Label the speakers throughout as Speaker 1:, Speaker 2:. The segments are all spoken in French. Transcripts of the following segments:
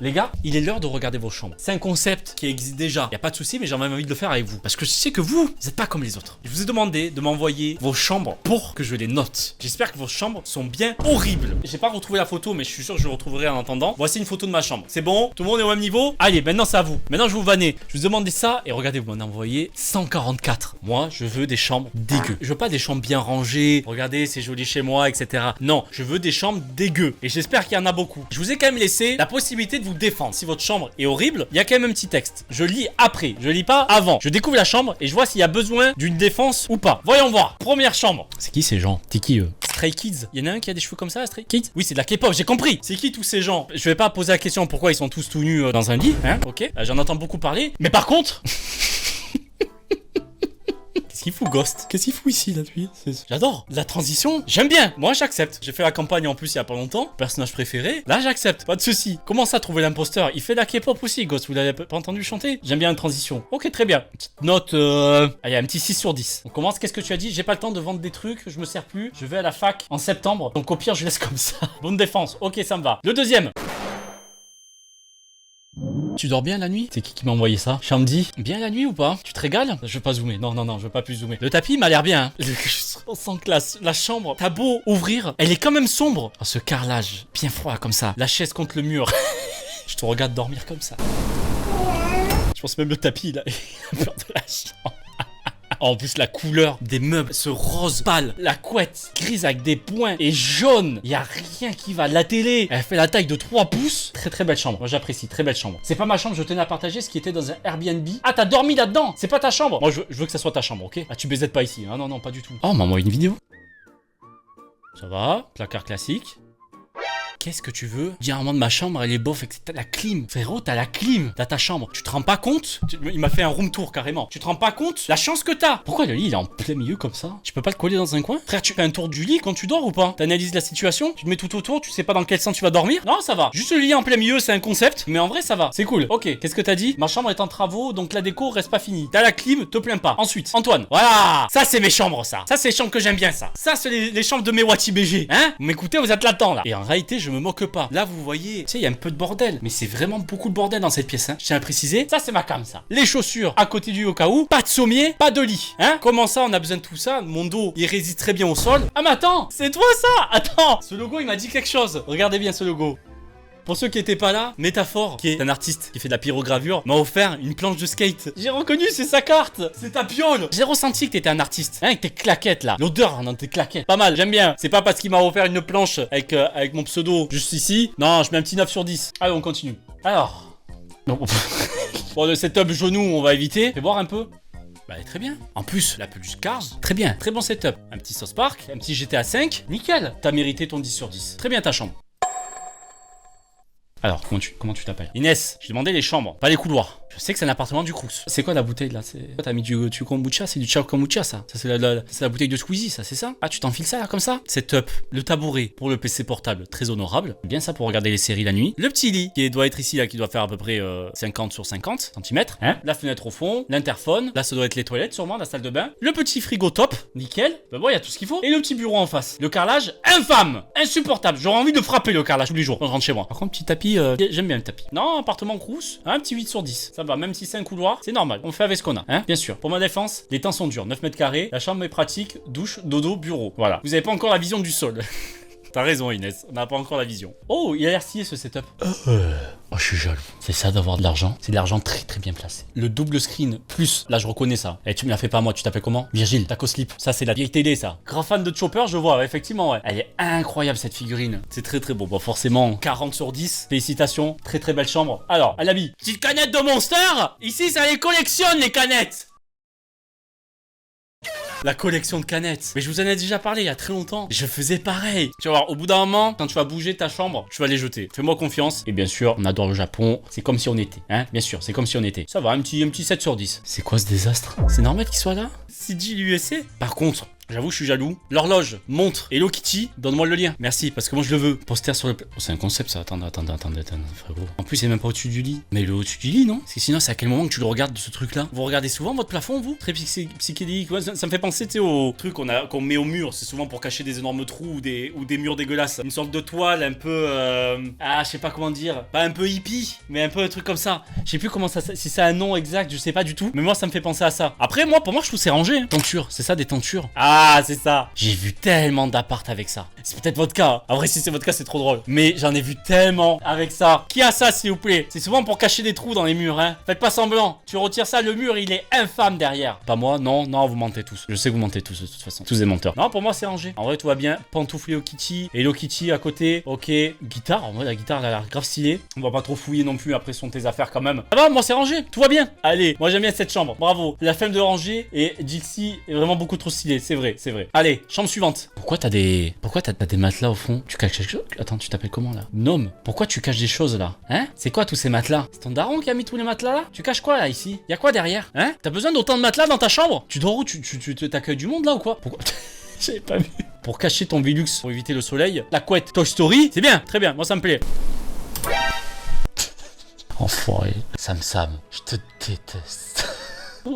Speaker 1: Les gars, il est l'heure de regarder vos chambres. C'est un concept qui existe déjà. Y a pas de souci, mais j'ai envie de le faire avec vous. Parce que je sais que vous n'êtes pas comme les autres. Je vous ai demandé de m'envoyer vos chambres pour que je les note. J'espère que vos chambres sont bien horribles. J'ai pas retrouvé la photo, mais je suis sûr que je le retrouverai en attendant. Voici une photo de ma chambre. C'est bon? Tout le monde est au même niveau? Allez, maintenant c'est à vous. Maintenant je vous vannez. Je vous demandais ça et regardez, vous m'en envoyez 144. Moi, je veux des chambres dégueu. Je veux pas des chambres bien rangées. Regardez, c'est joli chez moi, etc. Non, je veux des chambres dégueu. Et j'espère qu'il y en a beaucoup. Je vous ai quand même laissé la possibilité de vous défendre. Si votre chambre est horrible, il y a quand même un petit texte. Je lis après, je lis pas avant. Je découvre la chambre et je vois s'il y a besoin d'une défense ou pas. Voyons voir. Première chambre. C'est qui ces gens? T'es qui eux? Stray Kids. Il y en a un qui a des cheveux comme ça, Stray Kids? Oui, c'est de la K-pop, j'ai compris. C'est qui tous ces gens? Je vais pas poser la question pourquoi ils sont tous tout nus dans un lit, hein? Ok, j'en entends beaucoup parler. Mais par contre... Qu'est-ce qu'il fout, Ghost? Qu'est-ce qu'il fout ici, là, lui? J'adore. La transition, j'aime bien. Moi, j'accepte. J'ai fait la campagne en plus il y a pas longtemps. Personnage préféré. Là, j'accepte. Pas de souci. Comment ça, trouver l'imposteur? Il fait de la K-pop aussi, Ghost. Vous l'avez pas entendu chanter? J'aime bien la transition. Ok, très bien. Petite note, allez, un petit 6 sur 10. On commence. Qu'est-ce que tu as dit? J'ai pas le temps de vendre des trucs. Je me sers plus. Je vais à la fac en septembre. Donc, au pire, je laisse comme ça. Bonne défense. Ok, ça me va. Le deuxième. Tu dors bien la nuit? C'est qui m'a envoyé ça? Shamdi? Bien la nuit ou pas? Tu te régales? Je veux pas zoomer. Non, je veux pas plus zoomer. Le tapis m'a l'air bien. On sent que la chambre, t'as beau ouvrir, elle est quand même sombre. Oh, ce carrelage, bien froid comme ça. La chaise contre le mur. Je te regarde dormir comme ça. Je pense même le tapis, là, il a peur de la chambre. En plus, la couleur des meubles, ce rose pâle, la couette grise avec des points et jaune, il y a rien qui va. La télé, elle fait la taille de 3 pouces. Très très belle chambre. Moi j'apprécie, très belle chambre. C'est pas ma chambre, je tenais à partager ce qui était dans un Airbnb. Ah, t'as dormi là-dedans? C'est pas ta chambre. Moi je veux que ça soit ta chambre, ok? Ah, tu baisettes pas ici. Ah non, pas du tout. Oh, maman, une vidéo. Ça va, placard classique. Qu'est-ce que tu veux? Dis à un moment de ma chambre, elle est bof, et t'as la clim. Frérot, t'as la clim dans ta chambre. Tu te rends pas compte? Il m'a fait un room tour carrément. Tu te rends pas compte la chance que t'as? Pourquoi le lit il est en plein milieu comme ça? Tu peux pas le coller dans un coin? Frère, tu fais un tour du lit quand tu dors ou pas? T'analyses la situation? Tu te mets tout autour? Tu sais pas dans quel sens tu vas dormir? Non, ça va. Juste le lit en plein milieu, c'est un concept. Mais en vrai, ça va. C'est cool. Ok, qu'est-ce que t'as dit? Ma chambre est en travaux, donc la déco reste pas finie. T'as la clim, te plains pas. Ensuite, Antoine. Voilà. Ça, c'est mes chambres, ça. Ça, c'est les chambres que j'aime bien, ça. Ça, c'est les chambres de mes Wati BG. Hein? Vous m'écoutez, vous êtes là-dedans, là. Et en réalité, je me moque pas. Là, vous voyez, tu sais, il y a un peu de bordel, mais c'est vraiment beaucoup de bordel dans cette pièce, hein. Je tiens à préciser, ça c'est ma cam, ça. Les chaussures à côté du au cas où, pas de sommier, pas de lit, hein. Comment ça, on a besoin de tout ça? Mon dos, il résiste très bien au sol. Ah mais attends, c'est toi ça? Attends, ce logo, il m'a dit quelque chose. Regardez bien ce logo. Pour ceux qui étaient pas là, Métaphore, qui est un artiste qui fait de la pyrogravure, m'a offert une planche de skate. J'ai reconnu, c'est sa carte. C'est ta piole. J'ai ressenti que t'étais un artiste. Hein, avec tes claquettes là. L'odeur dans tes claquettes. Pas mal, j'aime bien. C'est pas parce qu'il m'a offert une planche avec mon pseudo juste ici. Non, je mets un petit 9 sur 10. Allez, on continue. Alors. Non. Bon, le setup genou, on va éviter. Fais voir un peu. Bah très bien. En plus, la peluche Cars, très bien. Très bon setup. Un petit South Park, un petit GTA 5. Nickel. T'as mérité ton 10 sur 10. Très bien ta chambre. Alors, comment tu t'appelles? Inès, j'ai demandé les chambres, pas les couloirs. Je sais que c'est un appartement du Crous. C'est quoi la bouteille là? T'as mis du kombucha? C'est du chao kombucha ça? Ça c'est la bouteille de Squeezie ça, c'est ça? Ah, tu t'enfiles ça là comme ça? Setup, le tabouret pour le PC portable, très honorable. Bien ça pour regarder les séries la nuit. Le petit lit qui doit être ici là, qui doit faire à peu près 50 sur 50 cm. Hein? La fenêtre au fond, l'interphone. Là ça doit être les toilettes sûrement, la salle de bain. Le petit frigo top, nickel. Bah bon, il y a tout ce qu'il faut. Et le petit bureau en face. Le carrelage, infâme, insupportable. J'aurais envie de frapper le carrelage tous les jours quand je rentre chez moi. Par contre, petit tapis, j'aime bien le tapis. Non, appartement Crous, un petit 8 sur 10. Ça va, même si c'est un couloir, c'est normal. On fait avec ce qu'on a, hein. Bien sûr. Pour ma défense, les temps sont durs. 9 mètres carrés, la chambre est pratique, douche, dodo, bureau. Voilà. Vous avez pas encore la vision du sol. T'as raison, Inès. On n'a pas encore la vision. Oh, il a l'air stylé ce setup. Oh, je suis jaloux. C'est ça d'avoir de l'argent. C'est de l'argent très très bien placé. Le double screen plus, là je reconnais ça. Et tu me l'as fait pas moi, tu t'appelles comment? Virgile, Taco Slip. Ça c'est la vieille télé ça. Grand fan de Chopper, je vois, effectivement, ouais. Elle est incroyable cette figurine. C'est très très beau. Bon, forcément, 40 sur 10. Félicitations. Très très belle chambre. Alors, à l'habit. Petite canette de Monster. Ici, ça les collectionne les canettes. La collection de canettes. Mais je vous en ai déjà parlé il y a très longtemps. Je faisais pareil. Tu vas voir, au bout d'un moment, quand tu vas bouger ta chambre, tu vas les jeter. Fais-moi confiance. Et bien sûr, on adore le Japon. C'est comme si on était. Hein? Bien sûr, c'est comme si on était. Ça va, un petit 7 sur 10. C'est quoi ce désastre? C'est normal qu'il soit là? CG l'USC. Par contre, J'avoue, je suis jaloux. L'horloge, montre, Hello Kitty, donne-moi le lien. Merci, parce que moi je le veux. Poster sur le... Oh, c'est un concept ça. Attendez, frérot. En plus, c'est même pas au-dessus du lit. Mais le au-dessus du lit, non? Parce que sinon, c'est à quel moment que tu le regardes de ce truc-là? Vous regardez souvent votre plafond, vous? Très psychédélique. Ouais, ça me fait penser, tu sais, au truc qu'on met au mur. C'est souvent pour cacher des énormes trous ou des murs dégueulasses. Une sorte de toile un peu... Ah, je sais pas comment dire. Pas un peu hippie, mais un peu un truc comme ça. Je sais plus comment ça... Si c'est un nom exact, je sais pas du tout. Mais moi, ça me fait penser à ça. Après, moi, pour moi, je trouve c'est rangé. Hein. Tenture, c'est ça, des tentures. Ah, c'est ça. J'ai vu tellement d'appart avec ça. C'est peut-être votre cas. En vrai, si c'est votre cas, c'est trop drôle. Mais j'en ai vu tellement avec ça. Qui a ça, s'il vous plaît? C'est souvent pour cacher des trous dans les murs, hein. Faites pas semblant. Tu retires ça, le mur, il est infâme derrière. Pas moi, non, non, vous mentez tous. Je sais que vous mentez tous, de toute façon. Tous des menteurs. Non, pour moi, c'est rangé. En vrai, tout va bien. Pantoufle Hello Kitty. Hello Kitty à côté. Ok. Guitare. En vrai, la guitare, elle a l'air grave stylée. On va pas trop fouiller non plus. Après, ce sont tes affaires quand même. Ah bah, moi, c'est rangé. Tout va bien. Allez, moi, j'aime bien cette chambre. Bravo. La flemme de ranger. Et Jixi est vraiment beaucoup trop stylé. C'est vrai, c'est vrai. Allez, chambre suivante. Pourquoi t'as des matelas au fond? Tu caches quelque chose? Attends, tu t'appelles comment là? Gnome. Pourquoi tu caches des choses là? Hein? C'est quoi tous ces matelas? C'est ton daron qui a mis tous les matelas là? Tu caches quoi là ici? Y'a quoi derrière? Hein? T'as besoin d'autant de matelas dans ta chambre? Tu dors où? Tu t'accueilles du monde là ou quoi? Pourquoi? J'avais pas vu. Pour cacher ton Velux, pour éviter le soleil. La couette Toy Story, c'est bien, très bien, moi ça me plaît. Enfoiré. Sam, je te déteste.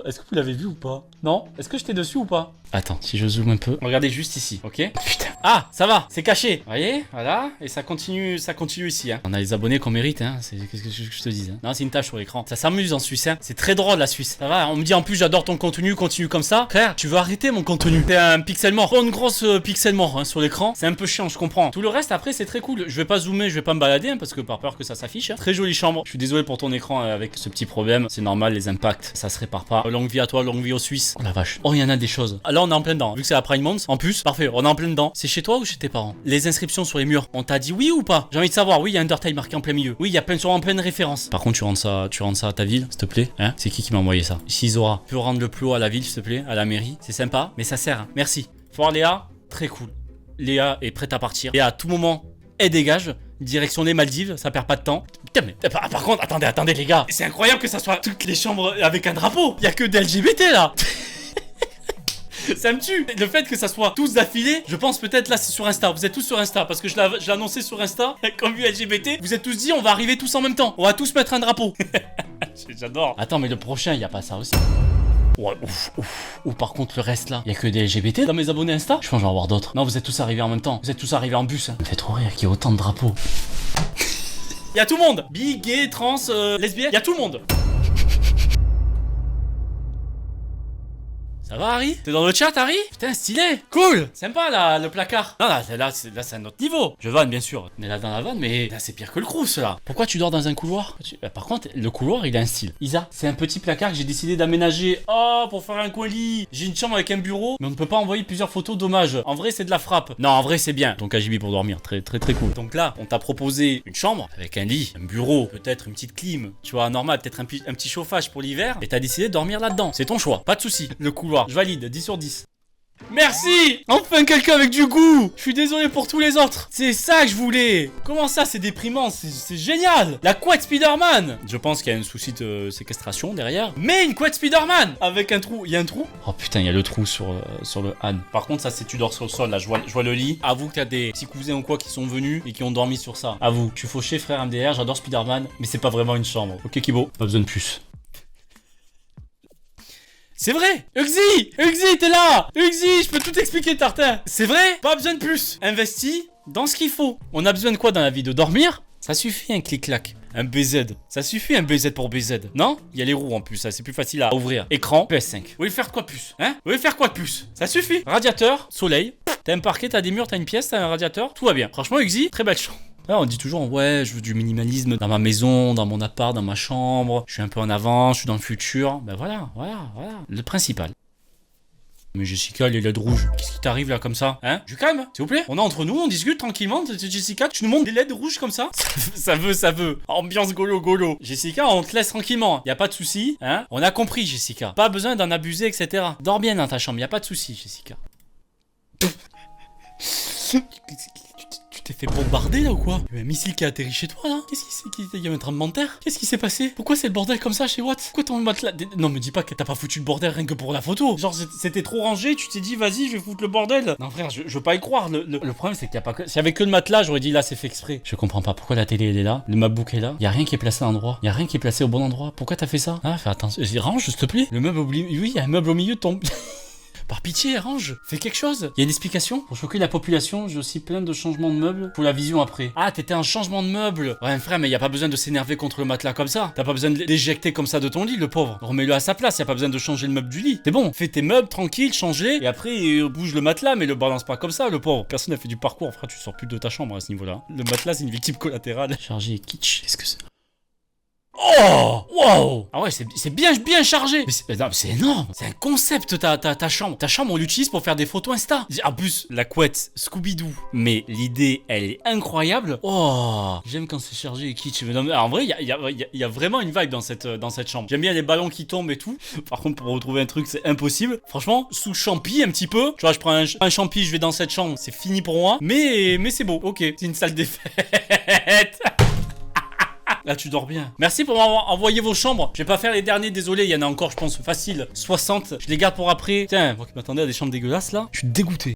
Speaker 1: Est-ce que vous l'avez vu ou pas? Non? Est-ce que j'étais dessus ou pas? Attends, si je zoome un peu. Regardez juste ici, ok? Putain. Ah, ça va, c'est caché. Vous voyez? Voilà. Et ça continue ici, hein. On a les abonnés qu'on mérite, hein. Qu'est-ce que je te dis, hein. Non, c'est une tâche sur l'écran. Ça s'amuse en Suisse, hein. C'est très drôle, la Suisse. Ça va, on me dit en plus, j'adore ton contenu, continue comme ça. Frère, tu veux arrêter mon contenu? C'est un pixel mort. Une grosse pixel mort, hein, sur l'écran. C'est un peu chiant, je comprends. Tout le reste, après, c'est très cool. Je vais pas zoomer, je vais pas me balader, hein, parce que par peur que ça s'affiche. Hein. Très jolie chambre. Je suis désolé pour ton écran avec ce petit problème. C'est normal, les impacts, ça se répare pas. Longue vie à toi, longue vie aux Suisses. Oh la vache. Oh, il y en a des choses. Là, on est en plein dedans. Vu que c'est la Prime Month, en plus, parfait, on est en plein dedans. C'est chez toi ou chez tes parents? Les inscriptions sur les murs, on t'a dit oui ou pas? J'ai envie de savoir. Oui, il y a Undertale marqué en plein milieu. Oui, il y a sûrement plein de références. Par contre, tu rends ça à ta ville, s'il te plaît. Hein? C'est qui m'a envoyé ça? Shizora, tu peux rendre le plus haut à la ville, s'il te plaît, à la mairie. C'est sympa, mais ça sert. Hein. Merci. Faut voir Léa, très cool. Léa est prête à partir. Et à tout moment, elle dégage. Direction des Maldives, ça perd pas de temps. Putain, mais par contre, attendez les gars. C'est incroyable que ça soit toutes les chambres avec un drapeau. Il y a que des LGBT là. Ça me tue. Le fait que ça soit tous d'affilée, je pense peut-être là c'est sur Insta. Vous êtes tous sur Insta parce que je l'ai annoncé sur Insta. Comme vu LGBT, vous êtes tous dit on va arriver tous en même temps. On va tous mettre un drapeau. J'adore. Attends, mais le prochain, il y a pas ça aussi. Ouais, ouf. Par contre, le reste là, il y a que des LGBT dans mes abonnés Insta. Je pense que je vais en avoir d'autres. Non, vous êtes tous arrivés en même temps. Vous êtes tous arrivés en bus. Hein. Ça me fait trop rire qu'il y ait autant de drapeaux. Il y a tout le monde. Bi, gay, trans, lesbienne. Il y a tout le monde. Ça va Harry? T'es dans le chat Harry? Putain stylé! Cool! Sympa là le placard! Non là c'est un autre niveau! Je vanne bien sûr, on est là dans la vanne mais là c'est pire que le Crous là! Pourquoi tu dors dans un couloir? Par contre le couloir il a un style. Isa, c'est un petit placard que j'ai décidé d'aménager. Oh pour faire un coin lit! J'ai une chambre avec un bureau mais on ne peut pas envoyer plusieurs photos, dommage. En vrai c'est de la frappe. Non en vrai c'est bien. Donc KGB pour dormir, très cool. Donc là on t'a proposé une chambre avec un lit, un bureau, peut-être une petite clim, tu vois normal, peut-être un petit chauffage pour l'hiver et t'as décidé de dormir là-dedans. C'est ton choix, pas de soucis. Le couloir. Je valide, 10 sur 10. Merci! Enfin quelqu'un avec du goût! Je suis désolé pour tous les autres. C'est ça que je voulais. Comment ça, c'est déprimant? C'est génial! La couette Spider-Man! Je pense qu'il y a un souci de séquestration derrière. Mais une couette Spider-Man! Avec un trou. Il y a un trou? Oh putain, il y a le trou sur le âne. Par contre, ça c'est tu dors sur le sol. Là, je vois le lit. Avoue que t'as des petits cousins ou quoi qui sont venus et qui ont dormi sur ça. Avoue, tu fauché frère MDR, j'adore Spider-Man. Mais c'est pas vraiment une chambre. Ok Kibo, pas besoin de plus. C'est vrai! Uxi, t'es là! Uxi, je peux tout expliquer, Tartin! C'est vrai? Pas besoin de plus! Investi dans ce qu'il faut. On a besoin de quoi dans la vie? De dormir? Ça suffit un clic-clac. Un BZ. Ça suffit un BZ pour BZ. Non? Il y a les roues en plus, ça c'est plus facile à ouvrir. Écran, PS5. Vous voulez faire quoi de plus? Hein? Vous voulez faire quoi de plus? Ça suffit. Radiateur, soleil. T'as un parquet, t'as des murs, t'as une pièce, t'as un radiateur. Tout va bien. Franchement, Uxi, très belle chambre. Là, on dit toujours, ouais, je veux du minimalisme dans ma maison, dans mon appart, dans ma chambre. Je suis un peu en avant, je suis dans le futur. Ben voilà. Le principal. Mais Jessica, les LED rouges, qu'est-ce qui t'arrive là comme ça? Hein? Du calme, s'il vous plaît? On est entre nous, on discute tranquillement. Jessica, tu nous montres des LED rouges comme ça? Ça veut. Ambiance golo. Jessica, on te laisse tranquillement. Y a pas de souci, hein? On a compris, Jessica. Pas besoin d'en abuser, etc. Dors bien dans ta chambre, y a pas de souci, Jessica. Tu t'es fait bombarder là ou quoi? Il y a un missile qui a atterri chez toi là? Qu'est-ce qui s'est... Il y a un tremblement de terre? Qu'est-ce qui s'est passé? Pourquoi c'est le bordel comme ça chez Watt? Pourquoi ton matelas... Non me dis pas que t'as pas foutu le bordel rien que pour la photo. Genre c'était trop rangé, tu t'es dit vas-y je vais foutre le bordel. Non frère, je veux pas y croire. Le problème c'est qu'il y a pas que... S'il y avait que le matelas, j'aurais dit là c'est fait exprès. Je comprends pas pourquoi la télé elle est là, le MacBook est là. Il y a rien qui est placé à l'endroit. Il y a rien qui est placé au bon endroit. Pourquoi t'as fait ça? Ah fais attention. Range s'il te plaît. Le meuble oui, il y a un meuble au milieu de ton... Par pitié, range, fais quelque chose. Il y a une explication? Pour choquer la population, j'ai aussi plein de changements de meubles pour la vision après. Ah, t'étais un changement de meubles. Ouais, frère, mais y a pas besoin de s'énerver contre le matelas comme ça. T'as pas besoin de l'éjecter comme ça de ton lit, le pauvre. Remets-le à sa place, y a pas besoin de changer le meuble du lit. C'est bon, fais tes meubles tranquille, change-les, et après bouge le matelas, mais le balance pas comme ça, le pauvre. Personne n'a fait du parcours, frère, tu sors plus de ta chambre à ce niveau-là. Le matelas, c'est une victime collatérale. Chargé et kitsch. Qu'est-ce que c'est? Oh! Wow! Ah ouais, c'est bien chargé! Mais c'est énorme! C'est un concept, ta chambre. Ta chambre, on l'utilise pour faire des photos Insta. En plus, la couette, Scooby-Doo. Mais l'idée, elle est incroyable. Oh! J'aime quand c'est chargé et kitsch. Mais non, en vrai, il y a vraiment une vibe dans cette chambre. J'aime bien les ballons qui tombent et tout. Par contre, pour retrouver un truc, c'est impossible. Franchement, sous champi un petit peu. Tu vois, je prends un champi, je vais dans cette chambre. C'est fini pour moi. Mais c'est beau. Ok. C'est une salle des fêtes. Là, tu dors bien. Merci pour m'avoir envoyé vos chambres. Je vais pas faire les derniers, désolé. Il y en a encore, je pense, facile. 60. Je les garde pour après. Tiens, moi qui m'attendais à des chambres dégueulasses là. Je suis dégoûté.